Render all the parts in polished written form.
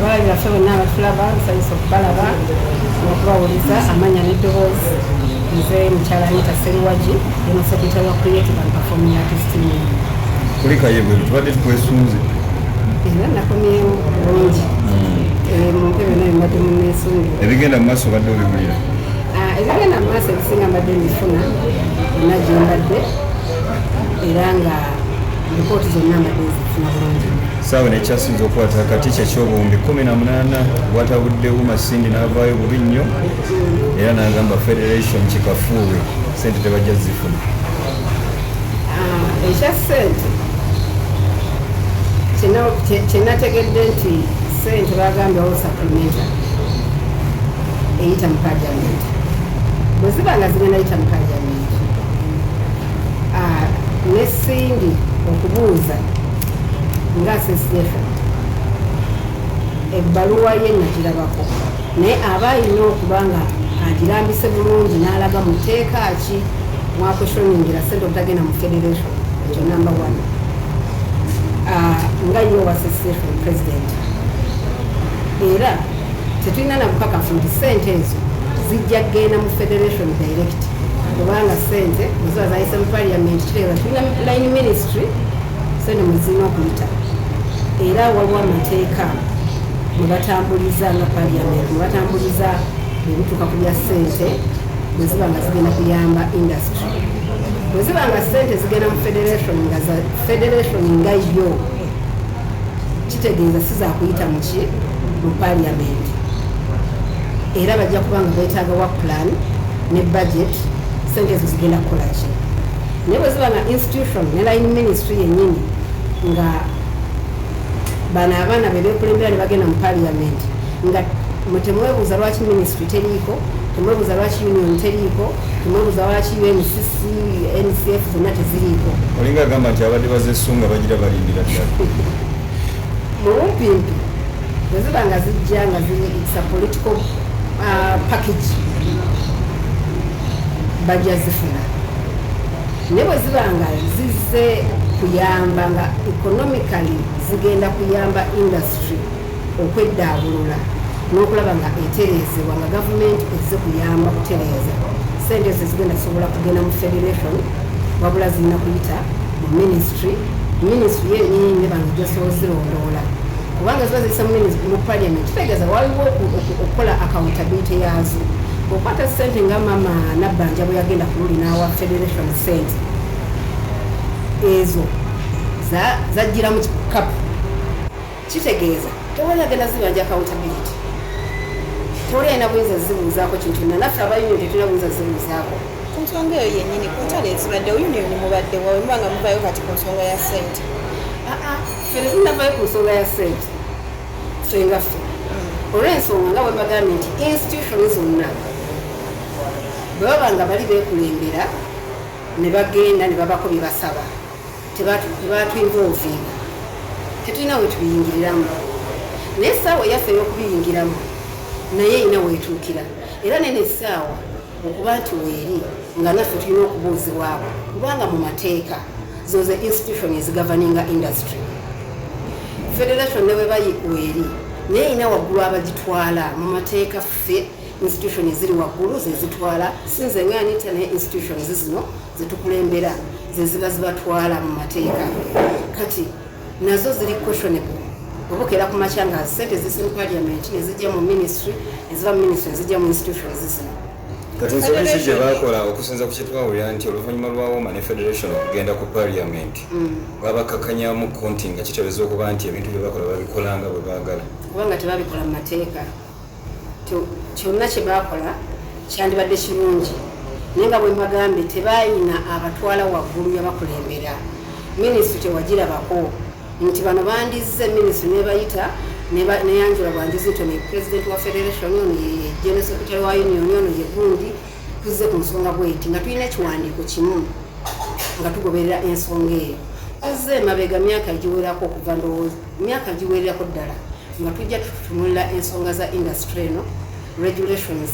abali baffe bonna abatulaba nsanyusa okubalaba n'okubawuliza amanya n'eddoboozi nze mukyala Anita Sseruwagi eno sekitale wa Creative and Performing Artist Union. Kuli kayebwe tubadde tukwesunze era nakomyewo bulungi mumpe byonna mbadde munneesunga. ebigenda mu maaso badde obiwulira? Ebigenda mu maaso ebisinga mbadde mbifuna byonna gye mbadde era nga lipooti zonna mbadde nzifuna bulungi. Saawa nekyasinza okukwata akati kyekyobuwumbi 18 bwatabuddewo Masindi n'avaayo bubi nnyo era n'agamba Federation kikafuuwe sente tebajja zifuna. Ekya ssente kyenategedde nti ssente bagambyewo supplementary eyita mu parliament bwe ziba nga zigenda yita mu parliament ne Sindi okubuuza nga association ebbaluwa ye nagirabako naye aba alina okuba nga agirambise bulungi n'alaga mu tteeka ki mwakweshoningira ssente obutagenda mu federation ekyo number 1 nga ye owa association president era tetulina nabukakafu nti ssente ezo zijja kgenda mu federation direct kubanga ssente eziba zayise mu parliament kitegeeza tulina line ministry ssente mwezirina okuyita era waliwo amateeka mwe batambuliza nga parliament mwe batambuliza ebituuka ku bya ssente bwe ziba nga zigenda kuyamba industry bwe ziba nga ssente zigenda mu federation nga za federation nga yo kitegeeza sizakuyita muki mu parliament era bajja kuba nga beetaaga wa plan ne budget ssente ezo zigenda kukola ki naye bwe ziba nga institution ne line ministry yennyini nga bano abaana be beekulembera ne bagenda mu parliament nga temwebuuza lwaki ministry teriiko temwebuuza lwaki union teriiko temwebuuza lwaki UNCC NCF zonna teziriiko. Olinga agamba nti abadde bazesunga bagira balindira ddala mu bumpimpi bwe ziba nga zijja nga it's a political package bajja zifuna naye bwe ziba nga zizze kuyamba nga economically zigenda kuyamba industry okweddaabulula n'okulaba nga etereezebwa nga gavumenti ezze kuyamba kutereeza ssente ezo zigenda kusobola kugenda mu federation wabula zirina kuyita mu ministry yennyini ne banga gyasobola zirondoola kubanga ziba ziyisa mu parliament kitegeeza waliwo okukola accountability yaazo okwata ssente nga mama Nabbanja bwe yagenda ku luli n'awa federation ssente ezo zajjira mu kikapu kitegeeza tewali agenda zibanja accountability tewali alina buyinza zibuuzaako kintu na naffe abayunion tetulina buyinza zibuuzaako ku nsonga eyo yennyini ku ntale ezibadde union mubadde wawe nga muvayo kati ku nsonga ya ssente ffe tetunavayo ku nsonga ya ssente ffe nga ffe olw'ensonga nga bwe bagambye nti institution zonna bwe baba nga bali beekulembera ne bagenda ne babako bye basaba tebatwinvolvinga tetulina we tubiyingiriramu naye essaawa yaffe ey'okubiyingiramu naye erina weetuukira era nene essaawa okuba nti weeri nga naffe tulina okubuuzibwako kubanga mu mateeka zoze institution ezigavaninga industry federation ne bwe bayi weeri naye erina waggulu abagitwala mu mateeka ffe institution eziri waggulu zezitwala sinze nga Anita naye institution zino zetukulembera zeziba zibatwala mu mateeka kati nazo ziri questionable obukera ku makya nga ssente zisi mu parliament nezijja mu ministry eziva mu ministry ezijja mu institutions zino kati nsonga gye baakola okusinza ku kyetwawulira nti oluvannyuma lwa Woma ne federation okugenda ku parliament babakakanyamu konti nga kitegeeza okuba nti ebintu bye bakola babikola nga bwe baagala kubanga tebabikola mu mateeka kyonna kye baakola kyandibadde kirungi naye nga bwe mbagambye tebaayina abatwala waggulu yabakulembera ministry tewagirabako nti bano bandizze ministry nebayita neyanjula bwanjizito ne president wa federation ono ye general secretary wa union ono ye gundi tuzze ku nsonga bweti nga tulina ekiwandiiko kimu nga tugoberera ensonga eyo tuzze emabega myaka giwerako okuva ndowooza myaka giwererako ddala nga tujja tutunulira ensonga za industry eno regulations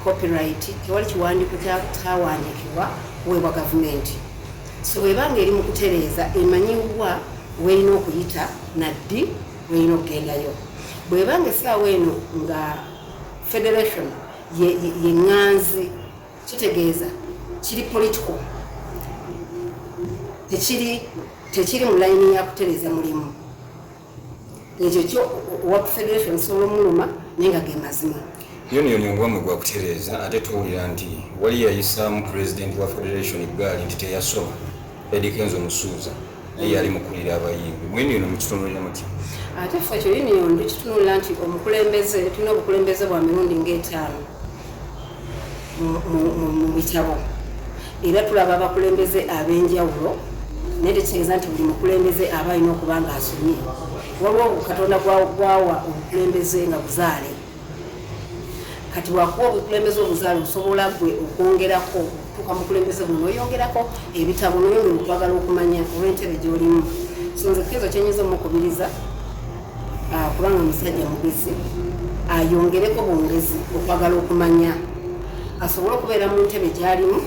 copyright tewali kiwandiiko kyawandiikibwa kuweebwa gavumenti so bwebanga eri mu kutereeza emanyibbwa weerina okuyita naddi weerina okugendayo bwebanga essaawa eno nga federation ye ŋŋanzi kitegeeza kiri political tekiri mu layini ya kutereeza mulimu ekyo kyo owa federation sobola omuluma naye nga ge mazima yoni ogwamwe gwa kutereeza ate tuwulira nti wali yayisaamu president wa federation eggaali nti teyasoma Eddy Kenzo Musuuza naye yali mukulira abayimbi mwene mukitunulira muti ate ffe ekyo union tukitunulira nti omukulembeze tulina obukulembeze bwa mirundi ng'etaano mu bitabo era tulaba abakulembeze ab'enjawulo naye tekitegeeza nti buli mukulembeze aba alina okuba nga asomye waliwo katonda gwawa obukulembeze nga buzaale kati bwakuwa obukulembeze obuzaale osobola gwe okwongerako tuka mukulembeze buno oyongerako ebitabo noyongera okwagala okumanya olw'entebe gy'olimu so nze Kenzo kyenyiza omukubiriza kubanga musajja mugezi ayongereko bwongezi okwagala okumanya asobole okubeera mu ntebe gy'alimu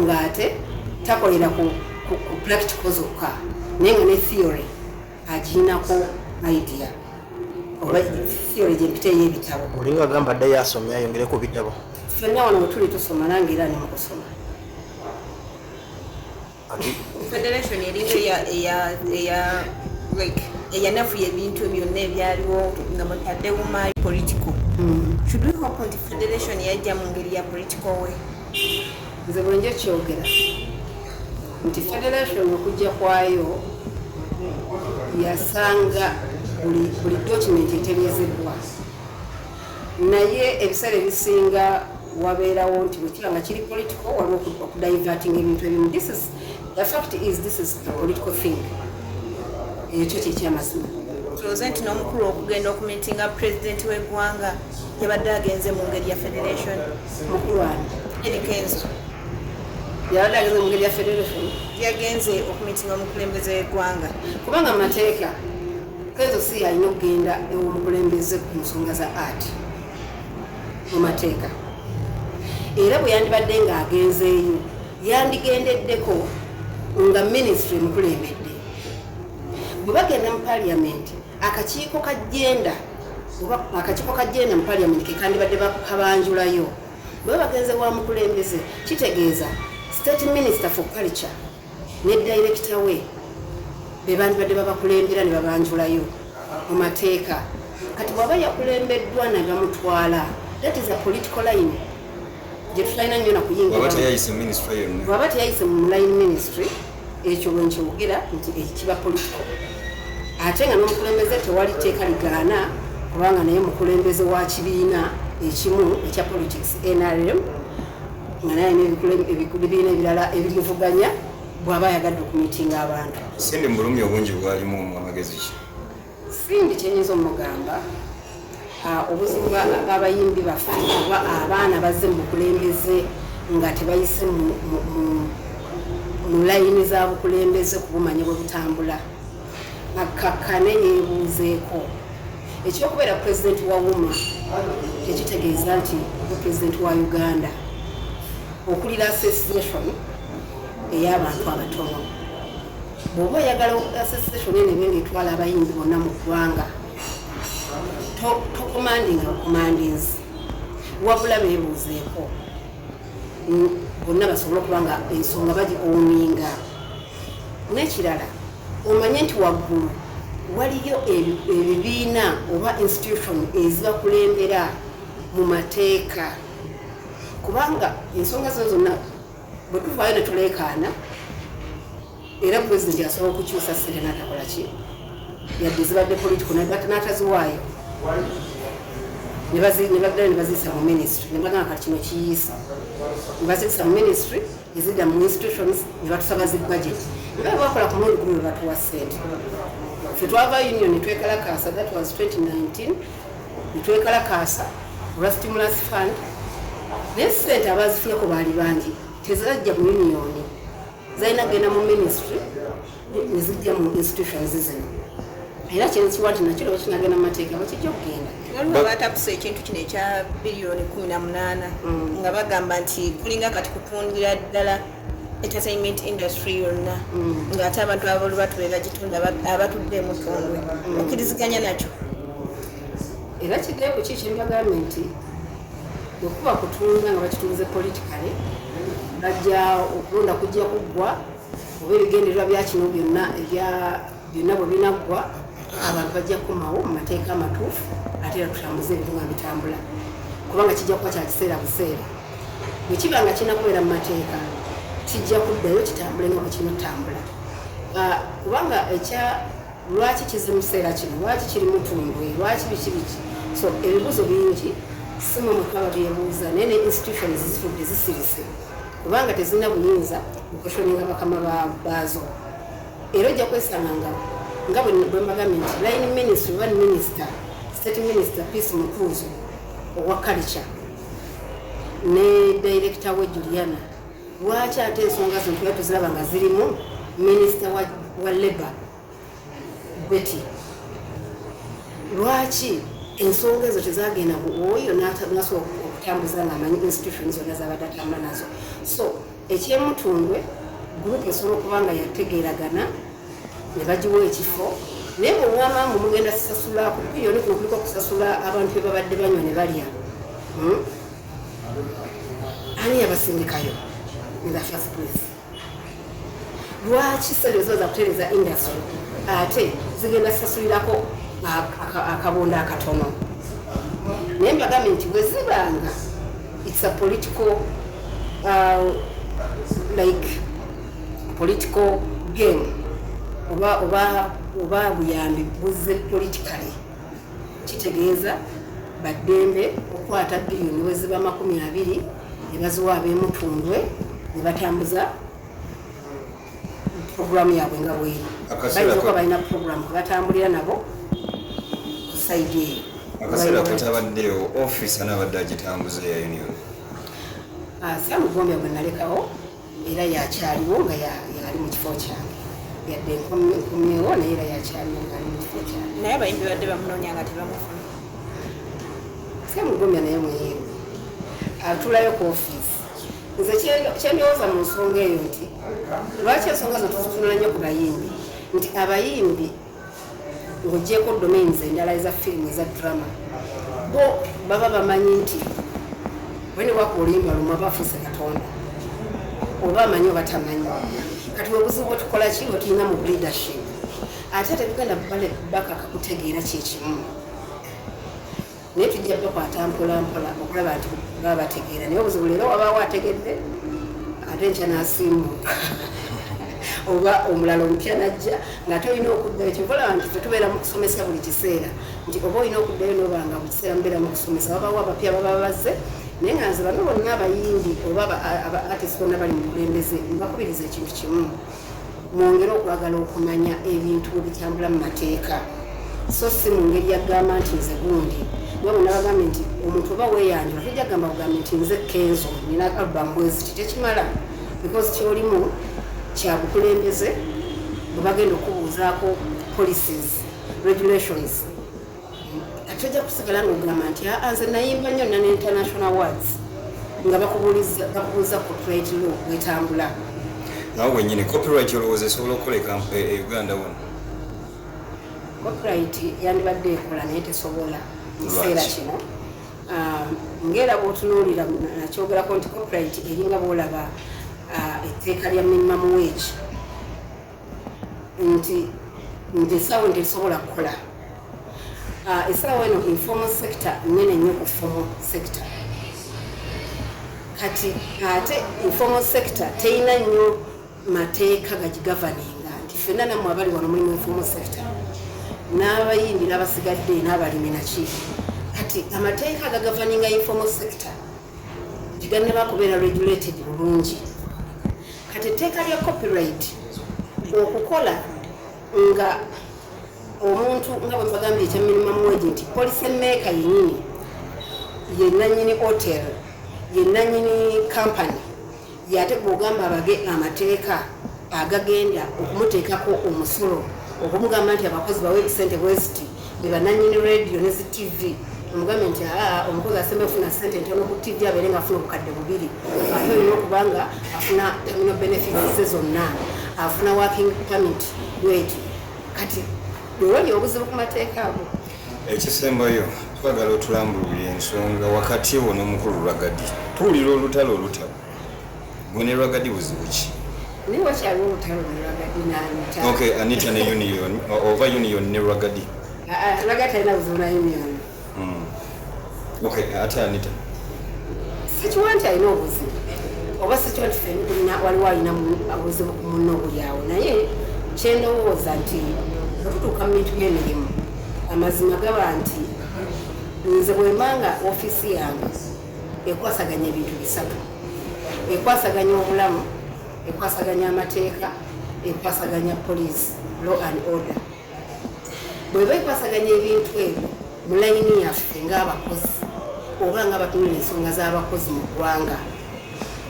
ng'ate takolera ku practical zokka naye nga ne theory agiinako idea oba theory gyempita ey'ebitabo olinga agamba ddayo asome ayongereko bitabo ffenna wano wetuli tusoma nange era nemukusoma federation eya eyanafuya ebintu byonna ebyaliwo nga mutaddewo mayi political should we hope nti federation yajja mu ngeri ya political way nze bulijjo kyogera nti federation okujja kwayo yasanga buli document etereezebwa naye ebiseera ebisinga wabeerawo nti bwekiba nga kiri political waliwo okudiverting ebintu ebimu the fact is this is a political thing ekyo kyekyamazima tuloze nti n'omukulu okugenda okumitinga pulezidenti w'eggwanga yabadde agenze mu ngeri ya federation mukulu ani Eddy Kenzo yabadde agenze mu ngeri ya federation yagenze okumitinga omukulembeze w'eggwanga kubanga mateeka Kenzo si alina okugenda ew'omukulembeze ku nsonga za art mu mateeka era bwe yandibadde ng'agenzeeyo yandigendeddeko nga ministry emukulembedde bwe bagenda mu paliamenti akakiiko kajjenda mu paliamenti kekandibadde kabanjulayo bwe bagenze wa mukulembeze kitegeeza state minister for culture ne director we be bandibadde babakulembera ne babanjulayo mu mateeka kati bw'aba yakulembeddwa ne bamutwala that is a political line gye tutulina nnyo nakuyingira bw'aba teyayise mu line ministry ekyo bwe nkiwogera nti ekiba political ate nga n'omukulembeze tewali teeka ligaana kubanga naye mukulembeze wa kibiina ekimu ekya politics NRM nga naye n'ebibiina ebirala ebimuvuganya bw'aba ayagadde okumitinga abantu sindi mu bulumi obungi bwalimu amagezi ki sindi kyenyinza omugamba obuzibu bw'abayimbi baffe oba abaana bazze mu bukulembeze nga tebayise mu layini za bukulembeze kubumanya bwe butambula akakkane yeebuuzeeko ekyokubeera pulezidenti wa wuma tekitegeeza nti pulezidenti wa Uganda okulira association ey'abantu abatono bw'oba oyagala association eno ebe ngaetwala abayimbi bonna mu ggwanga tokomandinga bukomandinzi wabula beebuuzeeko bonna basobole okuba nga ensonga bagioninga n'ekirala omanye nti waggulu waliyo ebibiina oba institution ezibakulembera mu mateeka kubanga ensonga zo zonna bwe tuvaayo ne tuleekaana era pulezidenti asobola okukyusa ssente n'atakola ki yadde zibadde political n'ataziwaayo ne bagenda ne baziyisa mu ministry ne bagamba kati kino kiyiisa ne baziyisa mu ministry ezidda mu institutions ne batusaba zi budget era bakola ku mulundi gumu ne batuwa ssente ffe twava union ne twekalakaasa that was 2019 ne twekalakaasa olwa stimulus fund naye ssente abazifuneko baali bangi tezajja mu union zalina kugenda mu ministry ne zijja mu institutions zino era kyenzikiwa nti nakyo leba kinagenda mu mateeka bakijja okugenda waliwo batakusa ekintu kino ekya biliyoni 18 nga bagamba nti kulinga kati kutundira ddala entertainment industry yonna ng'ate abantu abalubatu be bagitunda abatudde mu tondwe okkiriziganya nakyo era kiddeyo ku kiki mbagambye nti okuba kutunga nga bakitunze politikale bajja okulonda kujja kuggwa oba ebigendererwa bya kino byonna bwe binaggwa abantu bajja kukomawo mu mateeka amatuufu ate era tutambuze ebintu nga bitambula kubanga kijja kuba kya kiseera buseera bwe kiba nga kinakubeera mu mateeka kijja kuddayo kitambule nga bwe kirina kutambula kubanga lwaki kize mu kiseera kino lwaki kiri mutundwe lwaki biki so ebibuzo bingi simu mukaba byebuuza naye ne institutions zitudde zisirise kubanga tezirina buyinza okukoshoninga bakama baazo era ojja kwesanga nga bwe mbagambye nti line ministry one minister state minister peace mukuuzo owa culture ne director we Juliana lwaki ate ensonga zino tuba tuziraba nga zirimu minister wa labor B.E.T lwaki ensonga ezo tezagenda oyo nasobola okutambuza ng'amanyi institutions zonna zabadde atambula nazo so ekyemutundwe gurupu esobola okuba nga yategeeragana ne bagiwa ekifo naye bwe mwamamu mugenda sasula ku biyoni kuno kuliko okusasula abantu be babadde banywa ne balya ani yabasindikayo in the first place lwaki sente zo zakutereza industry ate zigenda sasulirako akabonda akatono naye mbagambye nti bwe zibanga it's a political political game oba buyambi buzze politically kitegeeza baddembe okwata biliyoni we ziba 20 ne baziwa ab'emutundwe ne batambuza programu yaabwe nga bweri bayinza okuba balina programu kwebatambulira nabo ku saidi eyo akaseera katabaddeyo office anabadde agitambuza ya union samugombya bwe nalekawo era yakyaliwo nga yali mu kifo kyange yadde nkomyewo naye era yakyaliwo nga ali mu kifo kyange naye abayimbi badde bamunoonya nga tebamufuna samugombya naye mweyeru atulayo ku office nze kyendowooza mu nsonga eyo nti lwaki ensonga zo tuzitunula nnyo ku bayimbi nti abayimbi ng'oggyeko domains endala eza firimu eza drama bo baba bamanyi nti bwene waka oluyimba lumu aba afuuse katonda oba amanyi oba tamanyi kati webuzibu bwetukola ki bwe tulina mu leadership ate tebigenda bakaka kutegeera kyekimu naye tujja bakwata mpolampola okulaba nti baba bategeera naye obuzibu leero wabaawo ategedde ate nkya n'asimbuka oba omulala omupya najja ng'ate olina okuddayo kyobalaba nti tetubeera mu kusomesa buli kiseera nti oba olina okuddayo n'obanga buli kiseera mubeera mu kusomesa babaawo abapya baba bazze naye nga nze bano bonna abayimbi oba aba artist bonna bali mu bukulembeze mbakubiriza ekintu kimu mwongere okwagala okumanya ebintu bwe bitambula mu mateeka so si mu ngeri yagamba nti nze gundi nga bonna bagambye nti omuntu oba weeyanjula tujja gamba kugambye nti nze Kenzo nina album bweziti tekimala because kyolimu kya bukulembeze bwe bagenda okubuuzaako policies regulations atujja kusigala ng'ogamba nti nze nayimba nnyo nana international awards nga bakubuuza copyright law bwetambula nawe wenyini copyright olowooza esobola okukoleka Uganda wano copyright yandibadde ekola naye tesobola kiseera kino ng'era bw'otunuulira nakyogerako nti copyright eringa bw'olaba etteeka lya minimum wage nti essaawa ntesobola kukola essaawa eno informal sector nnene nnyo ku formal sector kati ate informal sector terina nnyo mateeka gagigavaninga nti ffenna nammwe abali wano mulimu informal sector n'abayimbi n'abasigadde n'abalimi naki kati amateeka agagavaninga informal sector giganne bakubeera regulated bulungi kati etteeka lya copyright okukola nga omuntu nga bwe bagambye ekya minimum wage nti policy maker yennyini ye nannyini hotel ye nannyini company yate bw'ogamba abage amateeka agagenda okumuteekako omusolo okumugamba nti abakozi bawe ebisente bweziti be banannyini radio ne zi tv omugambe nti omukozi asemba ofuna sente ntono ku tv abeere nga afuna obukadde 2 ate olina okuba nga afuna terminal benefits ze zonna afuna working permit weti kati bwewali obuzibu ku mateeka ago ekisembayo twagala otulambulira ensonga wakati wo n'omukulu Rwagadi tuwulira olutalo gwe ne Rwagadi buzibu ki? Niwe wakyaliwo olutalo ne Rwagadi n'Anita. Okay, Anita ne union oba union ne Rwagadi? Rwagadi talina buzibu na union. Okay, ate Anita? Sikiwa nti alina obuzibu oba sikiwa nti waliwo alina obuzibu ku munno obuli awo, naye kyendowooza nti bwetutuuka mu bintu by'emirimu amazima gaba nti nze bwembanga ofiisi yange ekwasaganya ebintu bisatu: ekwasaganya obulamu, ekwasaganya amateeka, ekwasaganya police, law and order. Bweba ekwasaganya ebintu ebyo mu layini yaffe ng'abakozi oba ng'abatunula ensonga z'abakozi mu ggwanga,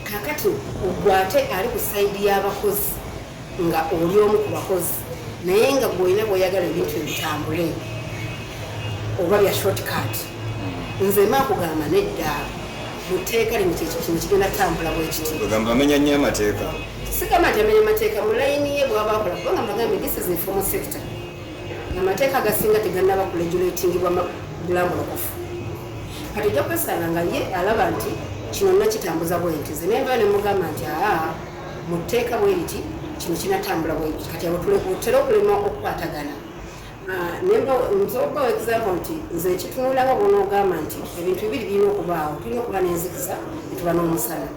kakati ogwate ali ku sayidi y'abakozi nga oli omu ku bakozi naye nga gwolina bw'oyagala ebintu ebitambule oba bya shortcut, nze maa kugamba nedda muteeka limu kino kigenda tambula bwe kiti. Ogamba amenya nnyo amateeka? Sigamba nti amenya amateeka mu layini ye bw'aba akola, kubanga mbagambe this is informal sector. Amateeka agasinga tegannaba kuregulatingibwa bulambulukufu. Kati ojja kwesanga nga ye alaba nti kino nakitambuza bwe nti, ze nenva ne mugamba nti mu tteeka bwe liti kino kinatambula bwe kiti, kati abo tutera okulema okukwatagana. Nsobola example nti nze ekitunulanga bw'onoogamba nti ebintu bibiri birina okubaawo, tulina okuba n'enzikiza ne tuba n'omusana,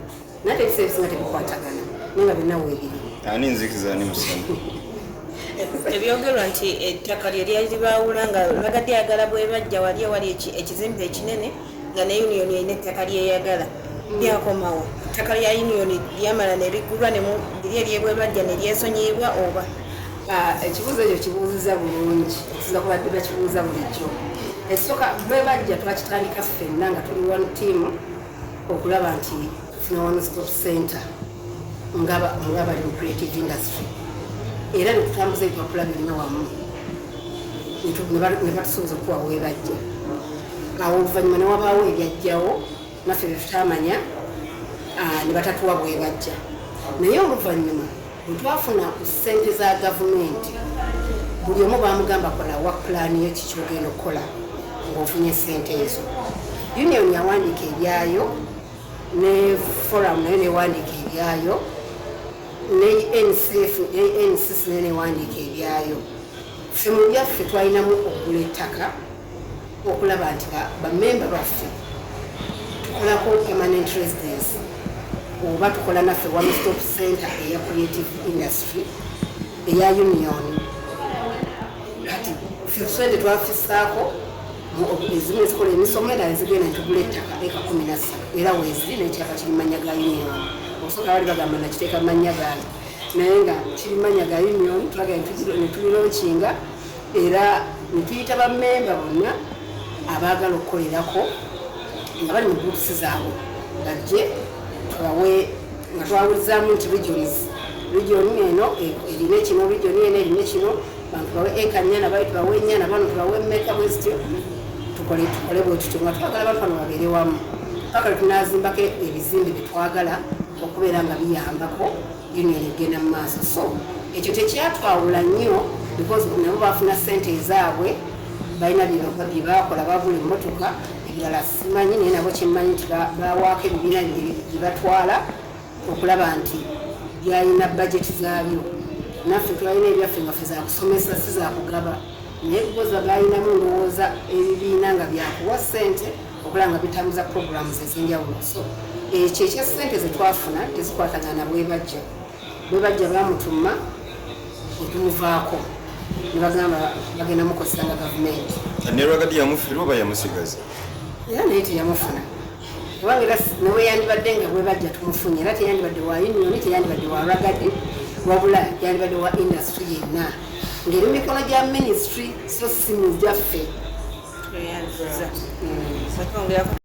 naye ebiseera ebisinga tebikwatagana naye nga byonna weebiri. Ani nzikiza ani musana? Ebyogerwa nti ettaka lye lyali baawula nga Rwagadi ayagala bwe bajja wali ekizimbe ekinene nga ne union erina ettaka lyeyagala lyakomawo. Ettaka lya union lyamala ne liggulwa liri eryebwe bajja ne lyesonyiyibwa oba? Ekibuuzo ekyo kibuuziza bulungi, okusinza kubadde bakibuuza bulijjo. Ekisooka bwe bajja twakitandika ffenna nga tuli one team okulaba nti tufuna one stop center nga bali mu creative industry, era ne tutambuza ebipapula birina wamu ne batusoboza okuwa we bajja. Awo oluvannyuma ne wabaawo ebyajjawo naffe bye tutamanya ne batatuwa bwe bajja, naye oluvannyuma bwe twafuna ku ssente za gavumenti buli omu baamugamba kola wa pulaani yo kikyogenda okukola ng'ofunye ssente ezo. Union yawandiika ebyayo ne forum nayo newandiika ebyayo, ne NCC nayo newandiika ebyayo. Ffe mu byaffe twalinamu okugula ettaka okulaba nti bamemba baffe tukolako permanent residence oba tukola naffe one stop center eya creative industry eya union. Kati ffe tusente twafisaako ezimu ezikola emisomo era ezigenda netugula ettaka eka 13 era weeziri n'ekyapa kiri manya ga union. Okusooka bali bagamba nakiteeka manya gange naye nga kiri manya ga union, tulaga netulilookinga era netuyita bammemba bonna abaagala okukolerako nga bali mu groups zaabwe bajje tubawe nga twawulizaamu nti region eno erina kino, region eno erina kino, bantu tubawe eka 4 bali tubawe 4 bano tubawe mmeka bwezityo tukole bwe tutyo nga twagala bantu bano babeere wamu paka tunazimbako ebizimbe bye twagala okubeera nga biyambako union egenda mu maaso. So ekyo tekyatwawula nnyo because nabo bafuna ssente ezaabwe balina bye bakola, bagula emmotoka, ebirala simanyi naye nabo kyemmanyi nti bawaako ebibiina bye batwala okulaba nti byalina bajeti zaabyo. Naffe twalina ebyaffe nga ffe zakusomesa si zakugaba, naye kukoza balinamu ndowooza ebibiina nga byakuwa ssente okulaba nga bitambuza programs ez'enjawulo. So ekyo ekya ssente ze twafuna tezikwatagana bwe bajja bamutuma otumuvaako ne bagamba bagenda mukozesa nga gavumenti. Ne Rwagadi yamufiirwa oba yamusigaza? Era naye teyamufuna kubanga era nawe yandibadde nga bwe bajja tumufunye, era teyandibadde wa union, teyandibadde wa Rwagadi, wabula yandibadde wa industry yenna ng'eri mu mikono gya ministry so si mu gyaffe.